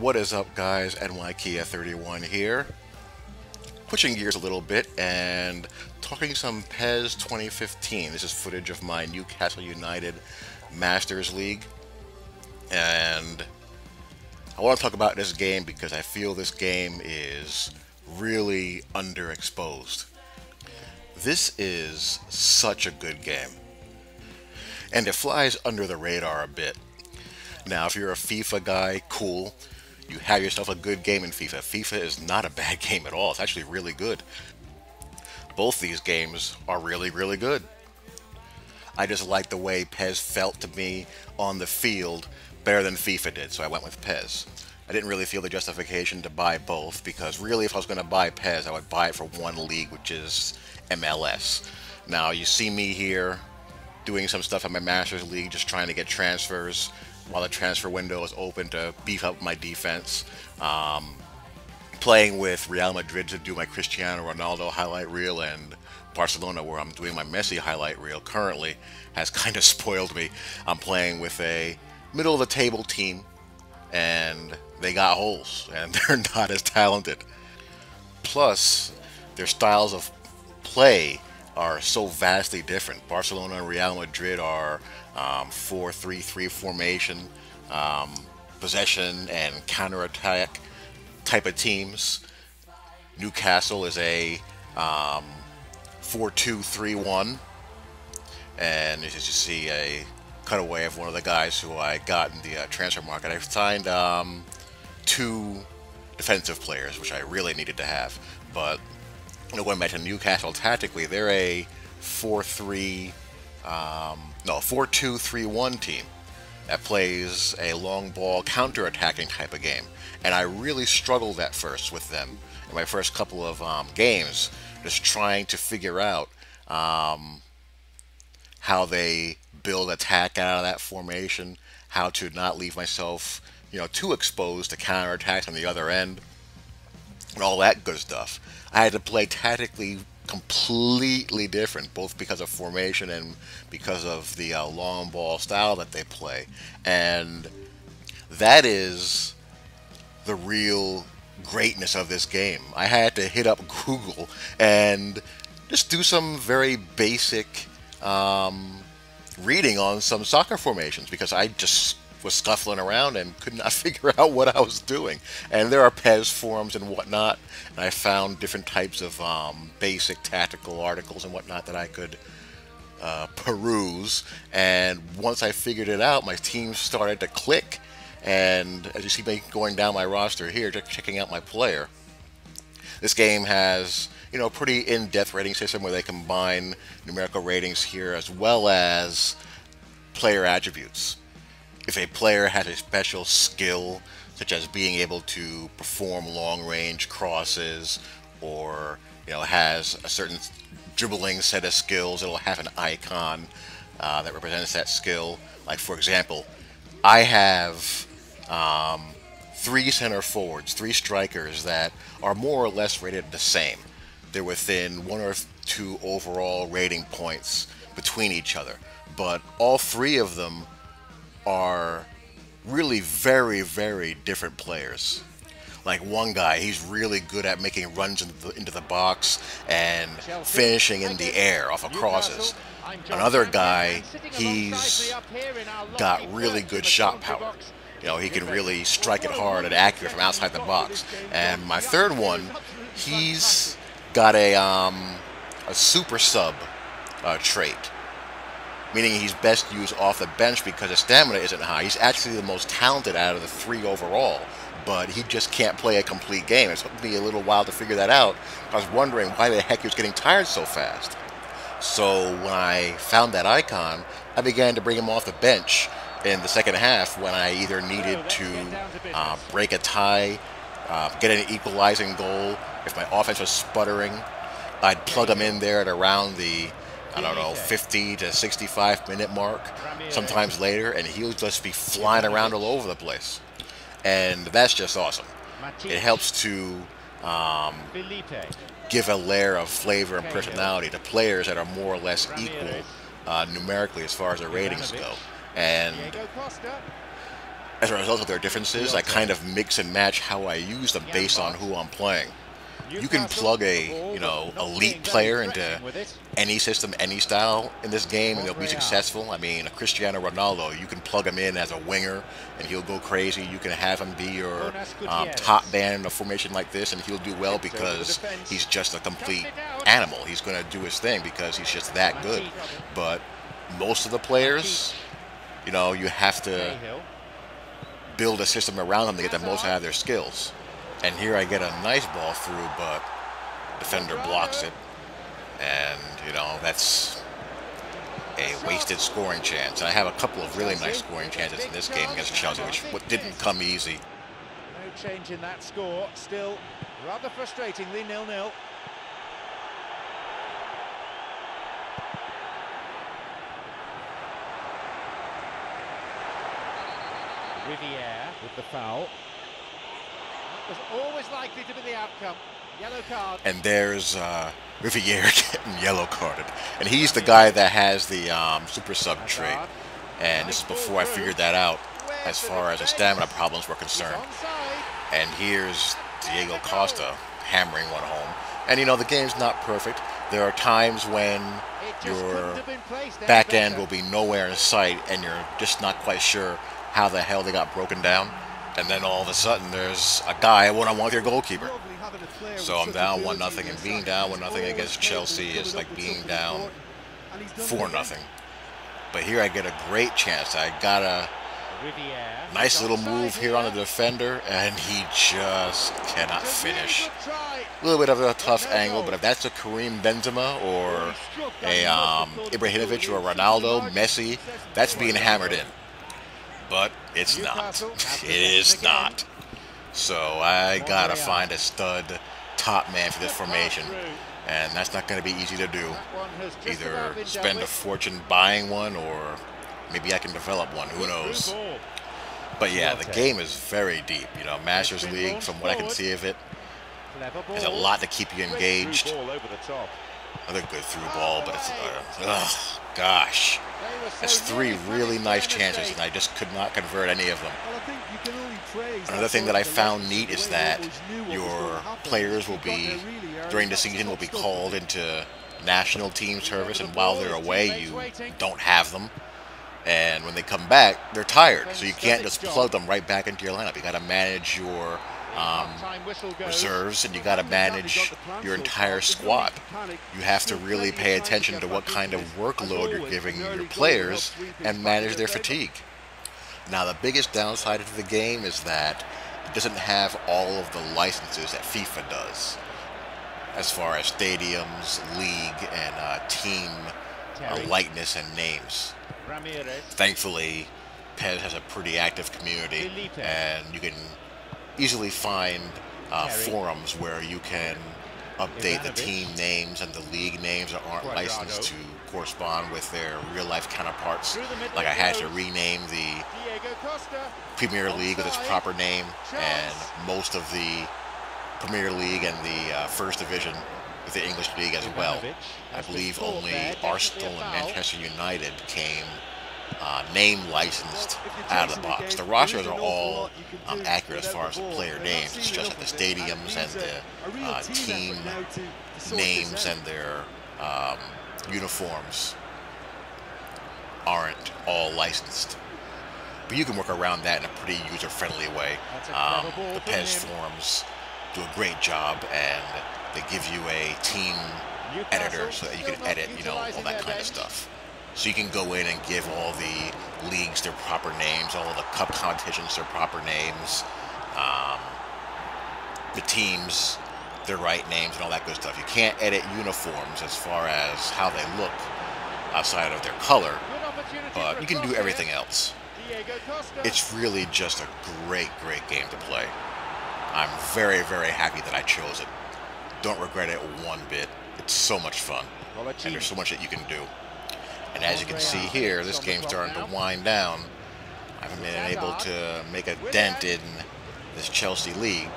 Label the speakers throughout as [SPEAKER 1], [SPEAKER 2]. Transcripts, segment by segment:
[SPEAKER 1] What is up, guys? NYKia31 here. Switching gears a little bit and talking some PES 2015. This is footage of my Newcastle United Masters League. And I want to talk about this game because I feel this game is really underexposed. This is such a good game. And it flies under the radar a bit. Now, if you're a FIFA guy, cool. You have yourself a good game in FIFA. FIFA is not a bad game at all. It's actually really good. Both these games are really, really good. I just like the way PES felt to me on the field better than FIFA did, so I went with PES. I didn't really feel the justification to buy both because really if I was going to buy PES, I would buy it for one league, which is MLS. Now, you see me here doing some stuff in my Masters League, just trying to get transfers while the transfer window is open to beef up my defense. Playing with Real Madrid to do my Cristiano Ronaldo highlight reel, and Barcelona, where I'm doing my Messi highlight reel currently, has kind of spoiled me. I'm playing with a middle of the table team, and they got holes, and they're not as talented. Plus, their styles of play are so vastly different. Barcelona and Real Madrid are 4-3-3 formation, possession and counter-attack type of teams. Newcastle is a 4-2-3-1, and as you see, a cutaway of one of the guys who I got in the transfer market. I've signed two defensive players, which I really needed to have, but going back to Newcastle tactically, they're a 4-2-3-1 team that plays a long ball counter-attacking type of game. And I really struggled at first with them in my first couple of games, just trying to figure out how they build attack out of that formation, how to not leave myself, too exposed to counterattacks on the other end, and all that good stuff. I had to play tactically completely different, both because of formation and because of the long ball style that they play. And that is the real greatness of this game. I had to hit up Google and just do some very basic reading on some soccer formations because I just was scuffling around and could not figure out what I was doing. And there are PES forums and whatnot, and I found different types of basic tactical articles and whatnot that I could peruse. And once I figured it out, my team started to click. And as you see me going down my roster here, just checking out my player, this game has a pretty in-depth rating system where they combine numerical ratings here as well as player attributes. If a player has a special skill, such as being able to perform long-range crosses, or has a certain dribbling set of skills, it'll have an icon that represents that skill. Like, for example, I have three center forwards, three strikers that are more or less rated the same. They're within one or two overall rating points between each other, but all three of them are really very, very different players. Like one guy, he's really good at making runs into the box and finishing in the air off of crosses. Another guy, he's got really good shot power. He can really strike it hard and accurate from outside the box. And my third one, he's got a super sub trait, meaning he's best used off the bench because his stamina isn't high. He's actually the most talented out of the three overall, but he just can't play a complete game. It took me a little while to figure that out. I was wondering why the heck he was getting tired so fast. So when I found that icon, I began to bring him off the bench in the second half when I either needed to break a tie, get an equalizing goal. If my offense was sputtering, I'd plug him in there at around the 50 to 65 minute mark, sometimes later, and he'll just be flying around all over the place. And that's just awesome. It helps to give a layer of flavor and personality to players that are more or less equal numerically as far as their ratings go. And as a result of their differences, I kind of mix and match how I use them based on who I'm playing. You can plug a, elite player into any system, any style in this game, and they'll be successful. I mean, a Cristiano Ronaldo, you can plug him in as a winger, and he'll go crazy. You can have him be your top man in a formation like this, and he'll do well because he's just a complete animal. He's going to do his thing because he's just that good. But most of the players, you have to build a system around them to get the most out of their skills. And here I get a nice ball through, but defender blocks it. And, that's a wasted scoring chance. And I have a couple of really nice scoring chances in this game against Chelsea, which didn't come easy.
[SPEAKER 2] No change in that score. Still rather frustratingly 0-0. Riviere with the foul. Was always likely to be the outcome. Yellow card.
[SPEAKER 1] And there's Riviere getting yellow carded. And he's the guy that has the super sub trait. And this is before I figured that out as far as the stamina problems were concerned. And here's Diego Costa hammering one home. And the game's not perfect. There are times when your back end will be nowhere in sight and you're just not quite sure how the hell they got broken down. And then all of a sudden, there's a guy one-on-one with your goalkeeper. So I'm down 1-0, and being down 1-0 against Chelsea is like being down 4-0. But here I get a great chance. I got a nice little move here on the defender, and he just cannot finish. A little bit of a tough angle, but if that's a Karim Benzema or a Ibrahimovic or a Ronaldo, Messi, that's being hammered in. But it's not. It is not. So I gotta find a stud top man for this formation, and that's not going to be easy to do. Either spend a fortune buying one, or maybe I can develop one. Who knows? But yeah, the game is very deep. Masters League, from what I can see of it, there's a lot to keep you engaged. Another good through ball, but it's gosh. That's 3 really nice chances, and I just could not convert any of them. Another thing that I found neat is that your players will be, during the season, will be called into national team service, and while they're away, you don't have them. And when they come back, they're tired, so you can't just plug them right back into your lineup. You got to manage your reserves, and you got to manage your entire squad. You have to really pay attention to what kind of workload you're giving your players and manage their fatigue. Now, the biggest downside of the game is that it doesn't have all of the licenses that FIFA does, as far as stadiums, league, and team likeness and names. Thankfully, PES has a pretty active community, and you can easily find forums where you can update the team names and the league names that aren't licensed to correspond with their real-life counterparts. Like I had to rename the Premier League with its proper name, and most of the Premier League and the First Division with the English League as well. I believe only Arsenal and Manchester United came name licensed out of the box. The rosters are all accurate as far as the player names. It's just that the stadiums and the team names and their uniforms aren't all licensed. But you can work around that in a pretty user-friendly way. The PES forums do a great job, and they give you a team editor so that you can edit, all that kind of stuff. So you can go in and give all the leagues their proper names, all of the cup competitions their proper names, the teams their right names, and all that good stuff. You can't edit uniforms as far as how they look outside of their color, but you can do everything else. It's really just a great, great game to play. I'm very, very happy that I chose it. Don't regret it one bit. It's so much fun, and there's so much that you can do. And as you can see here, this game's starting to wind down. I haven't been able to make a dent in this Chelsea league.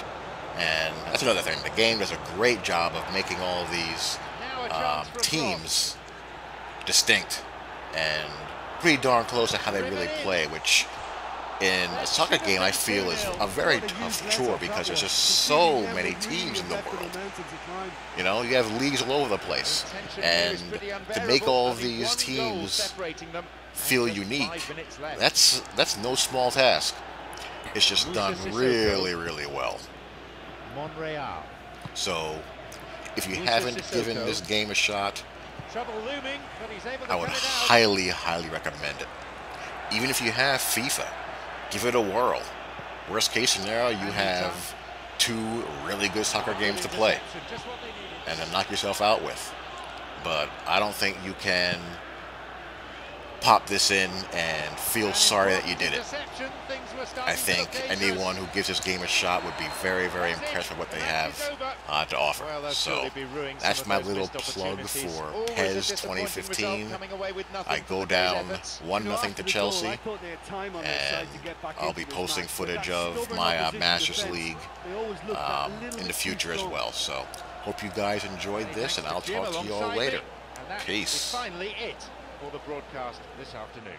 [SPEAKER 1] And that's another thing. The game does a great job of making all these teams distinct and pretty darn close to how they really play, which in a soccer game, I feel is a very tough chore because there's just so many teams in the world. You know, you have leagues all over the place, and to make all of these teams feel unique, that's no small task. It's just done really, really well.
[SPEAKER 2] Monreal.
[SPEAKER 1] So, if you haven't given this game a shot, I would highly, highly recommend it. Even if you have FIFA, give it a whirl. Worst case scenario, you have 2 really good soccer games to play and then knock yourself out with. But I don't think you can pop this in and feel sorry that you did it. I think anyone who gives this game a shot would be very, very impressed with what they have to offer. So that's my little plug for PES 2015. I go down 1-0 to Chelsea, and I'll be posting footage of my Masters League in the future as well. So hope you guys enjoyed this, and I'll talk to you all later. Peace.
[SPEAKER 2] Finally it for the broadcast this afternoon.